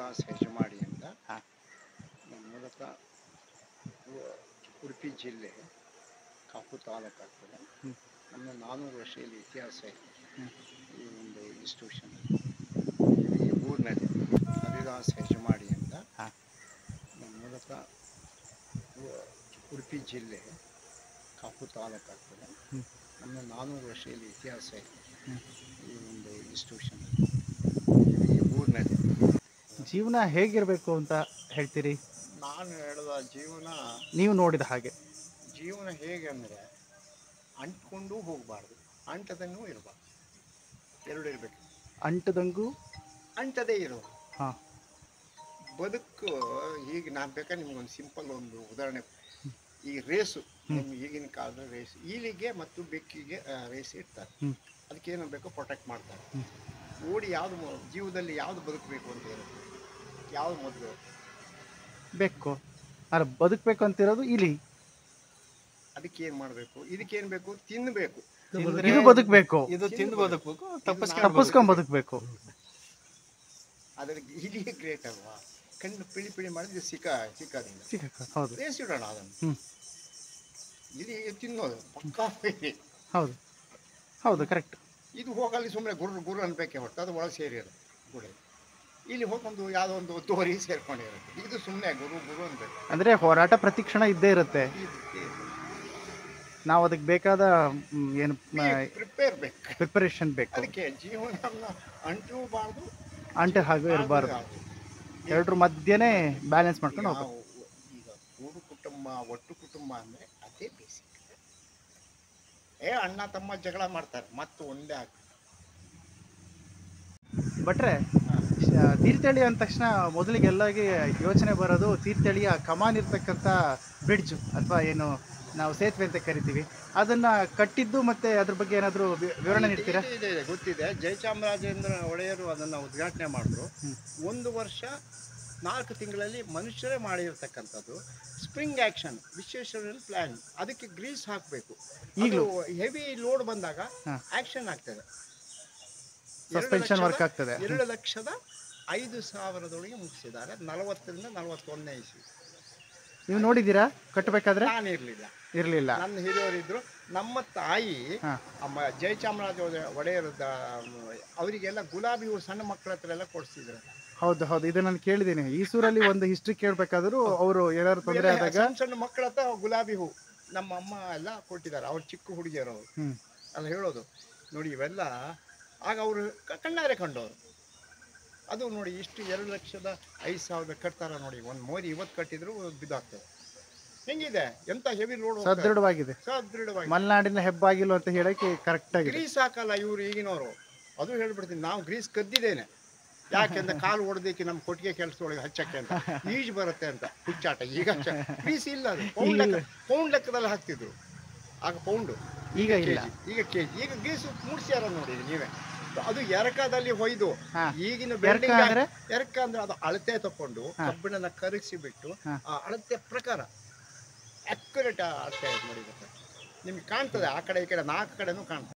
ಹರಿದಾಸ್ ಹೆಜಮಾಡಿ ಅಂತ. ಹಾಂ. ಮೂಲತಃ ಉಡುಪಿ ಜಿಲ್ಲೆ ಕಾಪು ತಾಲೂಕು ಆಗ್ತದೆ. ನಮ್ಮ 400 ವರ್ಷ ಇಲ್ಲಿ ಇತಿಹಾಸ ಇದೆ ಈ ಒಂದು ಇನ್ಸ್ಟಿಟ್ಯೂಷನ್ ಈ ಊರಿನಲ್ಲಿ. ಹರಿದಾಸ್ ಹೆಜಮಾಡಿ ಅಂತ. ಹಾಂ. ಮೂಲತಃ ಉಡುಪಿ ಜಿಲ್ಲೆ ಕಾಪು ತಾಲೂಕು ಆಗ್ತದೆ. ನಮ್ಮ 400 ವರ್ಷ ಇಲ್ಲಿ ಇತಿಹಾಸ ಇದೆ ಈ ಒಂದು ಇನ್ಸ್ಟಿಟ್ಯೂಷನ್ ಈ ಊರಿನಲ್ಲಿ. ಜೀವನ ಹೇಗಿರಬೇಕು ಅಂತ ಹೇಳ್ತೀರಿ? ನಾನು ಹೇಳಿದ ಜೀವನ, ನೀವು ನೋಡಿದ ಹಾಗೆ ಜೀವನ ಹೇಗೆ ಅಂದರೆ ಅಂಟ್ಕೊಂಡು ಹೋಗಬಾರ್ದು, ಅಂಟದನ್ನೂ ಇರಬಾರ್ದು, ಎರಡು ಇರಬೇಕು. ಅಂಟದಂಗೂ ಅಂಟದೇ ಇರೋದು ಹಾಂ. ಬದುಕು. ಈಗ ನಾನು ಬೇಕಾದ್ರೆ ನಿಮ್ಗೊಂದು ಸಿಂಪಲ್ ಒಂದು ಉದಾಹರಣೆ. ಈ ರೇಸು, ನಿಮ್ಗೆ ಈಗಿನ ಕಾಲದ ರೇಸ್, ಈಲಿಗೆ ಮತ್ತು ಬೆಕ್ಕಿಗೆ ರೇಸ್ ಇಡ್ತಾರೆ. ಅದಕ್ಕೇನು ಬೇಕೋ ಪ್ರೊಟೆಕ್ಟ್ ಮಾಡ್ತಾರೆ. ಓಡಿ ಯಾವುದು ಜೀವದಲ್ಲಿ ಯಾವುದು ಬದುಕಬೇಕು ಅಂತ ಇರುತ್ತೆ, ಯಾವುದು ಮೊದಲು ಬೆಕ್ಕು. ಅಲ್ಲ, ಬದುಕಬೇಕು ಅಂತಿರೋದು ಇಲಿ. ಅದಕ್ಕೇನು ಮಾಡಬೇಕು, ಇದಕ್ಕೇನು ಬೇಕು, ತಿನ್ನಬೇಕು. ಇದು ಬದುಕಬೇಕು, ಇದು ತಿಂದು ಬದುಕಬೇಕು, ತಪ್ಪಿಸ್ಕೊಂಡ್ ಬದುಕಬೇಕು. ಅದ್ರ ಇಲಿಯೇ ಗ್ರೇಟ್ ಅಲ್ವಾ? ಕಣ್ಣು ಪಿಳಿ ಪಿಳಿ ಮಾಡಿದ್ರೆ ಸಿಕ್ಕಾದಿಂದ ಹೌದು. ರೇಸ್ ಇಡೋಣ ಅದನ್ನು. ಇಲ್ಲಿ ತಿನ್ನೋದು ಪಕ್ಕಾ. ಹೌದು ಹೌದು, ಕರೆಕ್ಟ್. ಇದು ಹೋಗಲ್ಲಿ ಸುಮ್ಮನೆ ಗುರು ಅನ್ಬೇಕೆ ಹೊರತು ಅದು ಒಳಗೆ ಸೇರಿರೋದು ಗುಡಿ. ಇಲ್ಲಿ ಹೋಗೊಂದು ಯಾವುದೋ ಒಂದು ತೋರಿ ಸೇರ್ಕೊಂಡಿರುತ್ತೆ. ಇದು ಸುಮ್ಮನೆ ಗುರು ಅನ್ಬೇಕು. ಅಂದರೆ ಹೋರಾಟ ಪ್ರತಿಕ್ಷಣ ಇದ್ದೇ ಇರುತ್ತೆ. ನಾವು ಅದಕ್ಕೆ ಬೇಕಾದ ಏನು ಪ್ರಿಪರೇಷನ್ ಬೇಕು. ಅದಕ್ಕೆ ಜೀವನ ಅಂಟೂಬಾರ್ದು, ಅಂಟು ಹಾಗೂ ಇರಬಾರ್ದು. ಎರಡರ ಮಧ್ಯೆನೇ ಬ್ಯಾಲೆನ್ಸ್ ಮಾಡ್ಕೊಂಡು ಹೋಗ್ಬೇಕು. ಈಗ ಕೂಡು ಕುಟುಂಬ, ಒಟ್ಟು ಕುಟುಂಬ ಅಂದರೆ ಅದೇ ಬೇಸಿಕ್. ಅಣ್ಣ ತಮ್ಮ ಜಗಳ ಮಾಡ್ತಾರೆ, ಮತ್ತು ಒಂದೇ ಆಗ್ತದೆ. ಬಟ್ರೆ ತೀರ್ಥಹಳ್ಳಿ ಅಂದ ತಕ್ಷಣ ಮೊದಲಿಗೆ ಎಲ್ಲರಿಗೆ ಯೋಚನೆ ಬರೋದು ತೀರ್ಥಹಳ್ಳಿಯ ಕಮಾನ್ ಇರ್ತಕ್ಕಂಥ ಬ್ರಿಡ್ಜ್ ಅಥವಾ ಏನು ನಾವು ಸೇತುವೆ ಅಂತ ಕರಿತೀವಿ, ಅದನ್ನ ಕಟ್ಟಿದ್ದು ಮತ್ತೆ ಅದ್ರ ಬಗ್ಗೆ ಏನಾದರೂ ವಿವರಣೆ ನೀಡ್ತೀರಾ? ಇದೆ, ಗೊತ್ತಿದೆ. ಜಯಚಾಮರಾಜೇಂದ್ರ ಒಡೆಯರು ಅದನ್ನು ಉದ್ಘಾಟನೆ ಮಾಡಿದ್ರು. 1 ವರ್ಷ 4 ತಿಂಗಳಲ್ಲಿ ಮನುಷ್ಯರೇ ಮಾಡಿರ್ತಕ್ಕಂಥದ್ದು. ಸ್ಪ್ರಿಂಗ್ ಆ್ಯಕ್ಷನ್, ವಿಶ್ವೇಶ್ವರಯ್ಯನ ಪ್ಲ್ಯಾನ್. ಅದಕ್ಕೆ ಗ್ರೀಸ್ ಹಾಕಬೇಕು. ಈಗಲೂ ಹೆವಿ ಲೋಡ್ ಬಂದಾಗ ಆ್ಯಕ್ಷನ್ ಆಗ್ತದೆ. ಸಸ್ಪೆನ್ಷನ್ ವರ್ಕ್ ಆಗ್ತದೆ. 2,05,000 ಮುಗಿಸಿದ್ದಾರೆ. 40ರಿಂದ 41ನೇ ಇಸ್ವಿ. ನೀವು ನೋಡಿದ್ದೀರಾ ಕಟ್ಟಬೇಕಾದ್ರೆ? ನಾನು ಇರಲಿಲ್ಲ. ನನ್ನ ಹಿರಿಯವರಿದ್ರು. ನಮ್ಮ ತಾಯಿ ಅಮ್ಮ ಜಯಚಾಮರಾಜ ಒಡೆಯರು ಅವರಿಗೆಲ್ಲ ಗುಲಾಬಿ ಹೂ ಸಣ್ಣ ಮಕ್ಕಳ ಹತ್ರ ಎಲ್ಲ ಕೊಡಿಸಿದ್ರು. ಹೌದು ಹೌದು, ಇದು ನಾನು ಕೇಳಿದ್ದೀನಿ. ಈ ಸೂರಲ್ಲಿ ಒಂದು ಹಿಸ್ಟ್ರಿ ಕೇಳಬೇಕಾದ್ರೂ ಅವರು ಏನಾದ್ರು ತೊಂದರೆ ಆದಾಗ ಸಣ್ಣ ಮಕ್ಕಳ ಹತ್ರ ಗುಲಾಬಿ ಹೂ ನಮ್ಮ ಅಮ್ಮ ಎಲ್ಲ ಕೊಟ್ಟಿದ್ದಾರೆ. ಅವ್ರು ಚಿಕ್ಕ ಹುಡುಗಿಯರು ಅಲ್ಲ ಹೇಳೋದು. ನೋಡಿ ಇವೆಲ್ಲ ಆಗ ಅವರು ಕಣ್ಣಾರೆ ಕಂಡವರು. ಅದು ನೋಡಿ ಇಷ್ಟು 2,05,000 ಕಟ್ತಾರ ನೋಡಿ. ಒಂದು ಮೋರಿ ಇವತ್ತು ಕಟ್ಟಿದ್ರು ಬಿದ್ದಾಗ್ತದೆ. ಹೆಂಗಿದೆ, ಎಂತ ಹೆವಿ ರೋಡ್, ಸದೃಢವಾಗಿದೆ. ಮಲೆನಾಡಿನ ಹೆಬ್ಬಾಗಿಲು ಅಂತ ಹೇಳಕ್ಕೆ ಕರೆಕ್ಟ್ ಆಗಿ. ಗ್ರೀಸ್ ಹಾಕಲ್ಲ ಇವರು ಈಗಿನವರು. ಅದು ಹೇಳ್ಬಿಡ್ತೀನಿ, ನಾವು ಗ್ರೀಸ್ ಕದ್ದಿದ್ದೇನೆ. ಯಾಕೆಂದ್ರೆ ಕಾಲು ಹೊಡೆದಕ್ಕೆ ನಮ್ಮ ಕೊಟ್ಟಿಗೆ ಕೆಲಸದೊಳಗೆ ಹಚ್ಚಕ್ಕೆ ಅಂತ, ಈಜು ಬರುತ್ತೆ ಅಂತ ಹುಚ್ಚಾಟ. ಈಗ ಗ್ರೀಸ್ ಇಲ್ಲ, ಅದು ಪೌಂಡ್ ಲೆಕ್ಕದಲ್ಲಿ ಹಾಕ್ತಿದ್ರು ಆಗ. ಪೌಂಡು ಈಗ ಇಲ್ಲ, ಈಗ ಕೆಜಿ. ಈಗ ಗ್ರೀಸ್ ಮೂಡ್ಸ್ಯಾರ ನೋಡಿ ನೀವೇ. ಅದು ಎರಕದಲ್ಲಿ ಹೊಯ್ದು ಈಗಿನ ಎರಕ ಅಂದ್ರೆ ಅದು ಅಳತೆ ತಕೊಂಡು ಕಬ್ಬಿಣನ ಕರಗಿಸಿ ಬಿಟ್ಟು ಆ ಅಳತೆ ಪ್ರಕಾರ ಅಕ್ಯುರೇಟ್ ಅಳತೆ ಮಾಡಿರುತ್ತೆ. ನಿಮ್ಗೆ ಕಾಣ್ತದೆ, ಆ ಕಡೆ ಈ ಕಡೆ 4 ಕಡೆನೂ ಕಾಣ್ತದೆ.